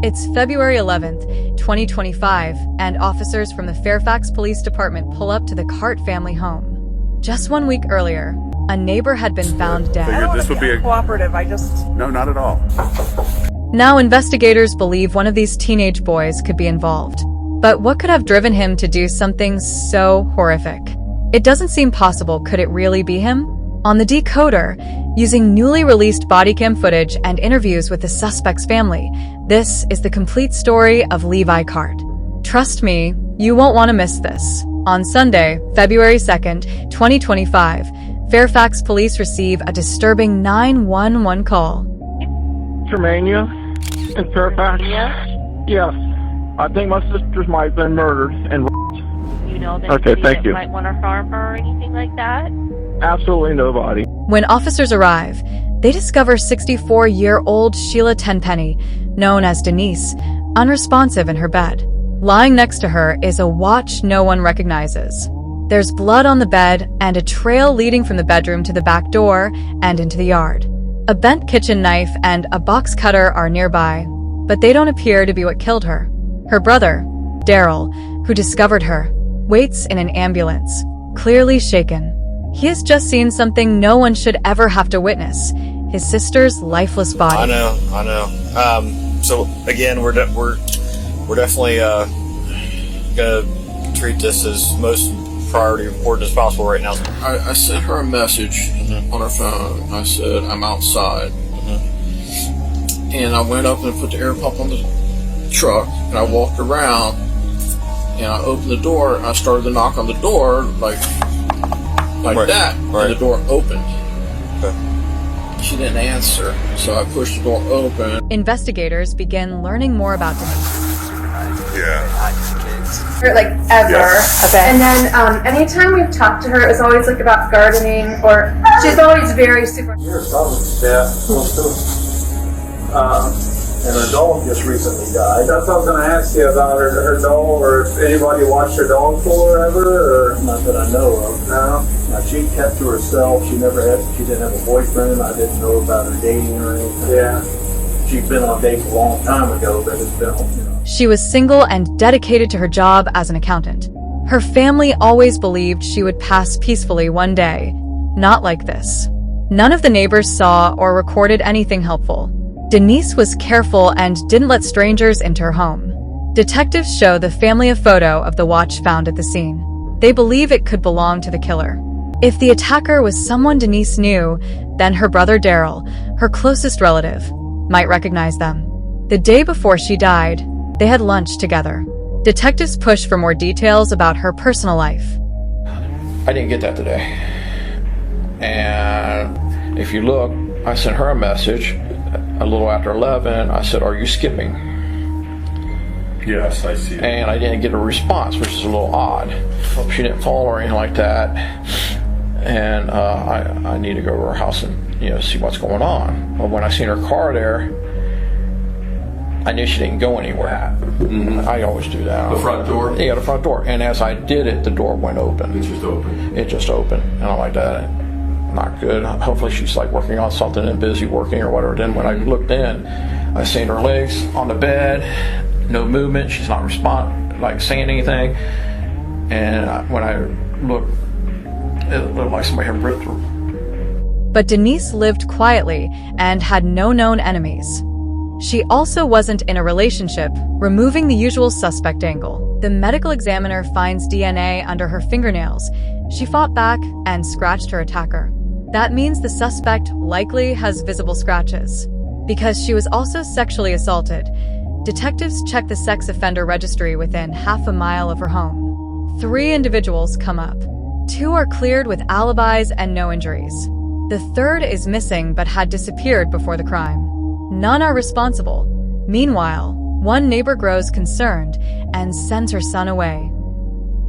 It's February 11th, 2025, and officers from the Fairfax Police Department pull up to the Carte family home. Just 1 week earlier, a neighbor had been found dead. I don't want to be cooperative, No, not at all. Now investigators believe one of these teenage boys could be involved. But what could have driven him to do something so horrific? It doesn't seem possible. Could it really be him? On the decoder, using newly released body cam footage and interviews with the suspect's family, this is the complete story of Levi Carte. Trust me, you won't want to miss this. On Sunday, February 2nd, 2025, Fairfax police receive a disturbing 911 call. Germania in Fairfax? Yes. I think my sisters might have been murdered and You know that Okay, thank you. might want to harm her or anything like that? absolutely nobody. When officers arrive, they discover 64-year-old Sheila Tenpenny, known as Denise, unresponsive in her bed. Lying next to her is a watch no one recognizes. There's blood on the bed and a trail leading from the bedroom to the back door and into the yard. A bent kitchen knife and a box cutter are nearby, but they don't appear to be what killed her. Her brother, Daryl, who discovered her, waits in an ambulance, clearly shaken. He has just seen something no one should ever have to witness: his sister's lifeless body. I know. So again, we're definitely gonna treat this as most priority important as possible right now. I sent her a message on her phone. I said, I'm outside. And I went up and put the air pump on the truck, and I walked around, and I opened the door, and I started to knock on the door, like Right. that, Right. and the door opened. Okay. She didn't answer, so I pushed the door open. Investigators begin learning more about Denise. Like ever. And then anytime we've talked to her, it was always like about gardening, or she's always very super. And her dog just recently died. That's what I was going to ask you about her dog, or if anybody watched her dog for her ever, or not that I know of. No. Now, she kept to herself. She didn't have a boyfriend. I didn't know about her dating or anything. Yeah. She'd been on dates a long time ago, but it's been, She was single and dedicated to her job as an accountant. Her family always believed she would pass peacefully one day. Not like this. None of the neighbors saw or recorded anything helpful. Denise was careful and didn't let strangers into her home. Detectives show the family a photo of the watch found at the scene. They believe it could belong to the killer. If the attacker was someone Denise knew, then her brother Daryl, her closest relative, might recognize them. The day before she died, they had lunch together. Detectives pushed for more details about her personal life. I didn't get that today. And if you look, I sent her a message a little after 11. I said, are you skipping? Yes, I see. And I didn't get a response, which is a little odd. She didn't fall or anything like that. And I need to go to her house and see what's going on. But when I seen her car there, I knew she didn't go anywhere. I always do that. The front door? Yeah, the front door. And as I did it, the door went open. It just opened. It just opened. And I'm like, that not good. Hopefully she's like working on something and busy working or whatever. Then when I looked in, I seen her legs on the bed, no movement. She's not saying anything. And when I looked, it looked like somebody had ripped her. But Denise lived quietly and had no known enemies. She also wasn't in a relationship, removing the usual suspect angle. The medical examiner finds DNA under her fingernails. She fought back and scratched her attacker. That means the suspect likely has visible scratches. Because she was also sexually assaulted, detectives check the sex offender registry within half a mile of her home. 3 individuals come up. 2 are cleared with alibis and no injuries. The 3rd is missing but had disappeared before the crime. None are responsible. Meanwhile, one neighbor grows concerned and sends her son away.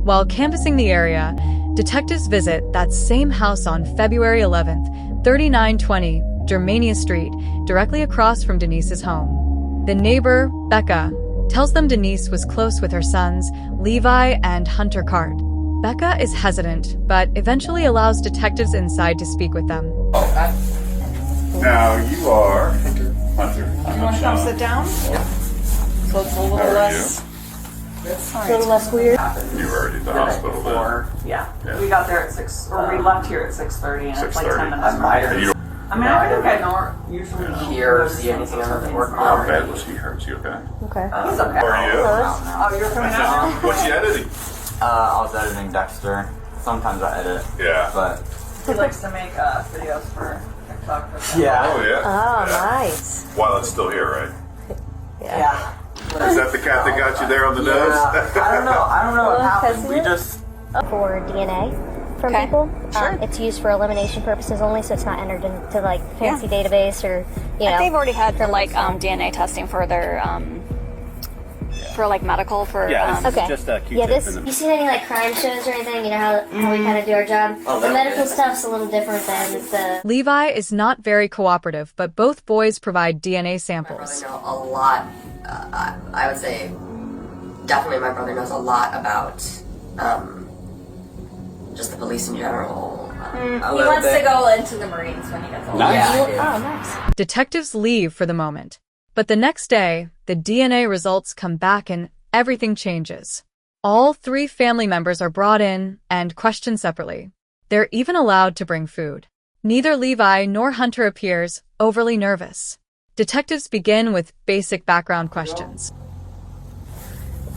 While canvassing the area, detectives visit that same house on February 11th, 3920 Germania Street, directly across from Denise's home. The neighbor, Becca, tells them Denise was close with her sons, Levi and Hunter Carte. Becca is hesitant, but eventually allows detectives inside to speak with them. Now you are Hunter. You want to come sit down? so it's a little less. A little less weird. You were already at the hospital then. Yeah. Yeah. We got there at 6, or we left here at 6:30, and it's like 10 minutes. And you don't I mean, I think I don't usually hear or see anything that doesn't work. how bad was he hurt? Is he okay? Okay. He's okay. How are you? Oh, you're coming out? What's he editing? I was editing Dexter. Sometimes I edit. Yeah. But He likes to make videos for TikTok. yeah. Oh, yeah. Oh, Yeah. nice. While it's still here, right? Yeah. Is that the cat that got you there on the nose? I don't know what happened. We just for DNA from people. It's used for elimination purposes only, so it's not entered into like fancy database or They've already had for like DNA testing for their for like medical for okay. just a Q-tip. Yeah, this. You seen any like crime shows or anything? You know how we kind of do our job. The medical stuff's a little different than the. Levi is not very cooperative, but both boys provide DNA samples. My brother knows a lot. I would say definitely my brother knows a lot about just the police in general. He wants to go into the Marines when he gets older. Yeah, Oh, nice. Detectives leave for the moment, but the next day, the DNA results come back and everything changes. All 3 family members are brought in and questioned separately. They're even allowed to bring food. Neither Levi nor Hunter appears overly nervous. Detectives begin with basic background questions.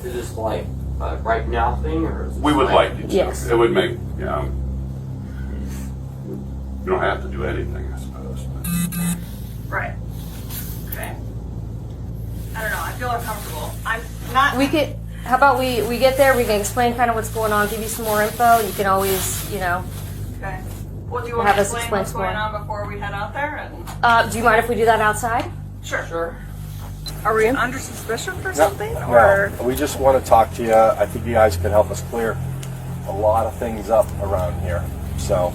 Is this like a right now thing, or? Is this We would like you to. Yes. It would make, you don't have to do anything, I suppose. But. Right. Okay. I don't know. I feel uncomfortable. I'm not. We could. How about we get there? We can explain kind of what's going on, give you some more info. You can always, Okay. Well, do you want Have to us explain explain what's some going more. on before we head out there? And do you mind if we do that outside? Sure. Are we under suspicion for something? No, we just want to talk to you. I think you guys can help us clear a lot of things up around here. So,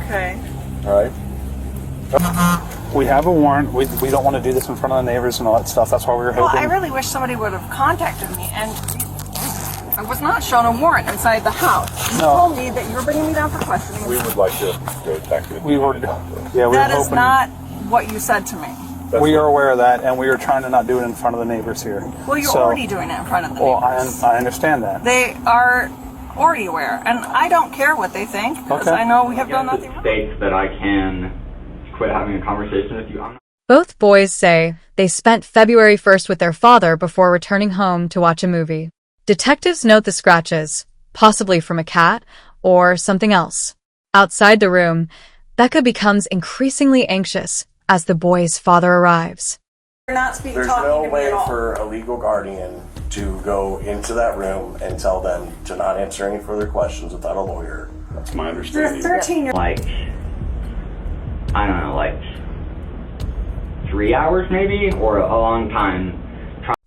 Okay. all right. We have a warrant. We don't want to do this in front of the neighbors and all that stuff. That's why we were Well, hoping. I really wish somebody would have contacted me, and I was not shown a warrant inside the house. You told me that you were bringing me down for questioning. We would like to go back to we were That is hoping. not what you said to me. We are aware of that, and we are trying to not do it in front of the neighbors here. Well, you're already doing it in front of the Well, neighbors. I understand that. They are already aware, and I don't care what they think, because Okay. I know we have done nothing wrong. States that I can quit having a conversation with you. Both boys say they spent February 1st with their father before returning home to watch a movie. Detectives note the scratches, possibly from a cat or something else. Outside the room, Becca becomes increasingly anxious as the boy's father arrives. You're not There's talking no to me way at all. for a legal guardian to go into that room and tell them to not answer any further questions without a lawyer. That's my You're understanding. 13 Like, I don't know, like 3 hours maybe, or a long time.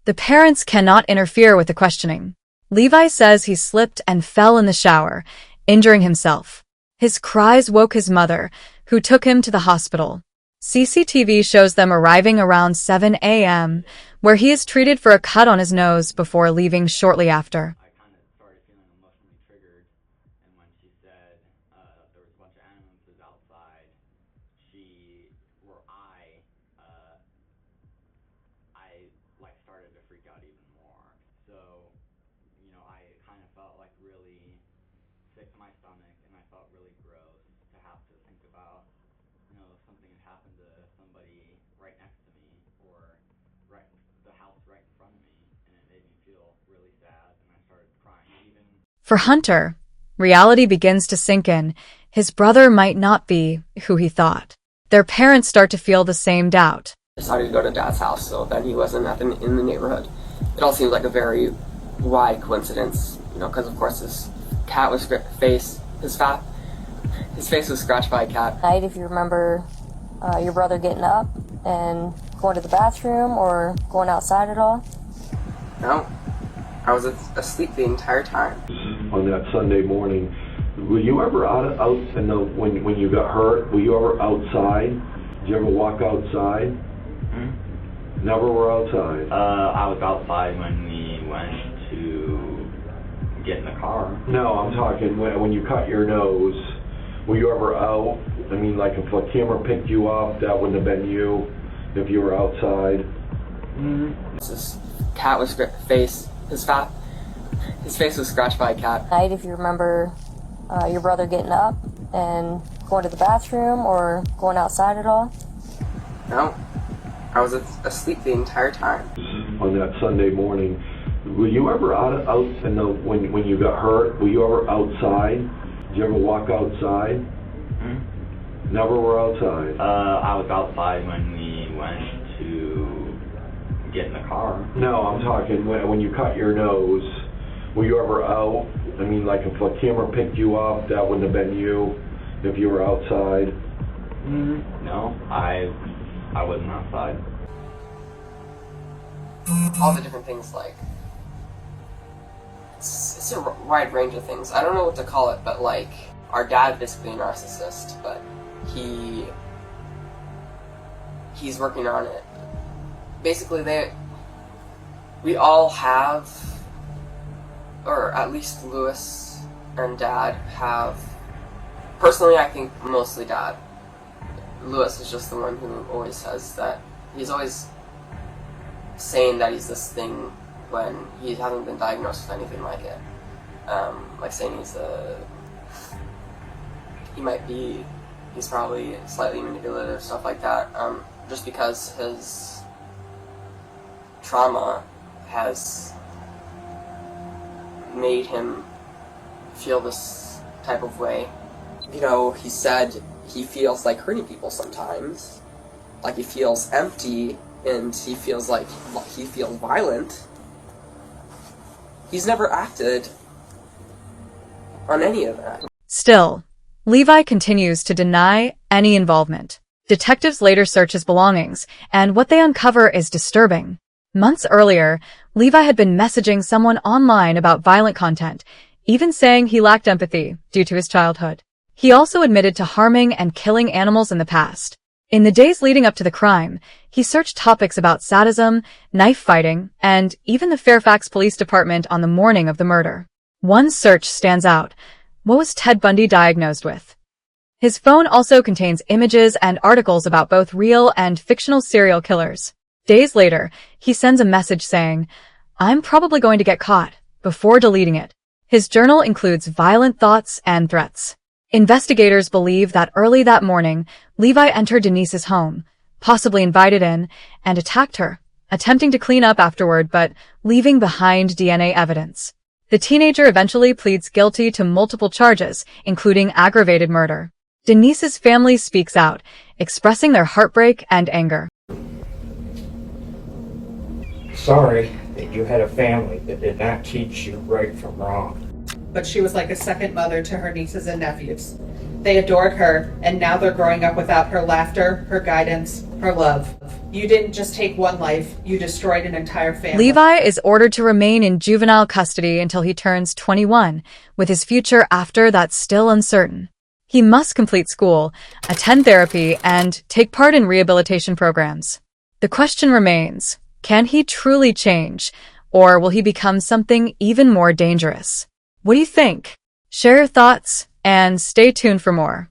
The parents cannot interfere with the questioning. Levi says he slipped and fell in the shower, injuring himself. His cries woke his mother, who took him to the hospital. CCTV shows them arriving around 7 a.m., where he is treated for a cut on his nose before leaving shortly after. I kind of started feeling emotionally triggered, and when she said there was a bunch of ambulances outside, I started to freak out even more. So, I kind of felt like really sick to my stomach, and I felt really gross to have to think about, something had happened to somebody right next to me, or the house right in front of me, and it made me feel really sad, and I started crying even. For Hunter, reality begins to sink in. His brother might not be who he thought. Their parents start to feel the same doubt. I decided to go to Dad's house, so then he wasn't in the neighborhood. It all seemed like a very wide coincidence, because of course his cat was his face was scratched by a cat. Night, if you remember your brother getting up and going to the bathroom or going outside at all? No, I was asleep the entire time. On that Sunday morning, were you ever out in the when you got hurt? Were you ever outside? Did you ever walk outside? Never were outside. I was outside when we went to get in the car. No, I'm talking when you cut your nose. Were you ever out? I mean, like if a camera picked you up, that wouldn't have been you if you were outside. His cat was his face was scratched by a cat. Night, if you remember your brother getting up and going to the bathroom or going outside at all? No, I was asleep the entire time. On that Sunday morning, were you ever out in the when you got hurt? Were you ever outside? Did you ever walk outside? Hmm? Never were outside. I was outside when we went to get in the car. No, I'm talking when you cut your nose. Were you ever out? I mean, like if a camera picked you up, that wouldn't have been you if you were outside. No, I wasn't outside. All the different things, like it's a wide range of things. I don't know what to call it, but like our dad's basically a narcissist, but he's working on it. Basically, we all have, or at least Lewis and Dad have. Personally, I think mostly Dad. Lewis is just the one who always says that he's always saying that he's this thing when he hasn't been diagnosed with anything like it. Like saying he's probably slightly manipulative, stuff like that. Just because his trauma has made him feel this type of way. You know, he said he feels like hurting people sometimes. Like he feels empty and he feels violent. He's never acted on any of that. Still, Levi continues to deny any involvement. Detectives later search his belongings, and what they uncover is disturbing. Months earlier, Levi had been messaging someone online about violent content, even saying he lacked empathy due to his childhood. He also admitted to harming and killing animals in the past. In the days leading up to the crime, he searched topics about sadism, knife fighting, and even the Fairfax Police Department on the morning of the murder. One search stands out. What was Ted Bundy diagnosed with? His phone also contains images and articles about both real and fictional serial killers. Days later, he sends a message saying, "I'm probably going to get caught," before deleting it. His journal includes violent thoughts and threats. Investigators believe that early that morning, Levi entered Denise's home, possibly invited in, and attacked her, attempting to clean up afterward but leaving behind DNA evidence. The teenager eventually pleads guilty to multiple charges, including aggravated murder. Denise's family speaks out, expressing their heartbreak and anger. Sorry that you had a family that did not teach you right from wrong. But she was like a second mother to her nieces and nephews. They adored her, and now they're growing up without her laughter, her guidance, her love. You didn't just take one life, you destroyed an entire family. Levi is ordered to remain in juvenile custody until he turns 21, with his future after that still uncertain. He must complete school, attend therapy, and take part in rehabilitation programs. The question remains, can he truly change, or will he become something even more dangerous? What do you think? Share your thoughts, and stay tuned for more.